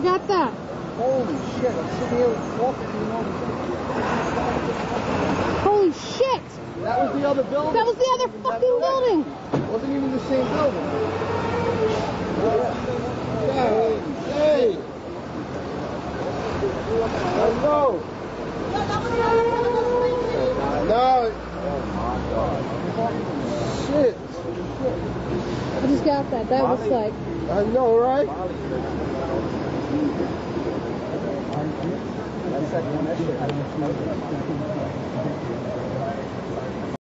got that. Holy shit, I'm sitting here walking to the other Holy shit! That was the other building. That was the other fucking building. It wasn't even the same building. Hey! Let's go! No! Oh my god. Shit! I just got that. That was like... I know, right? That's that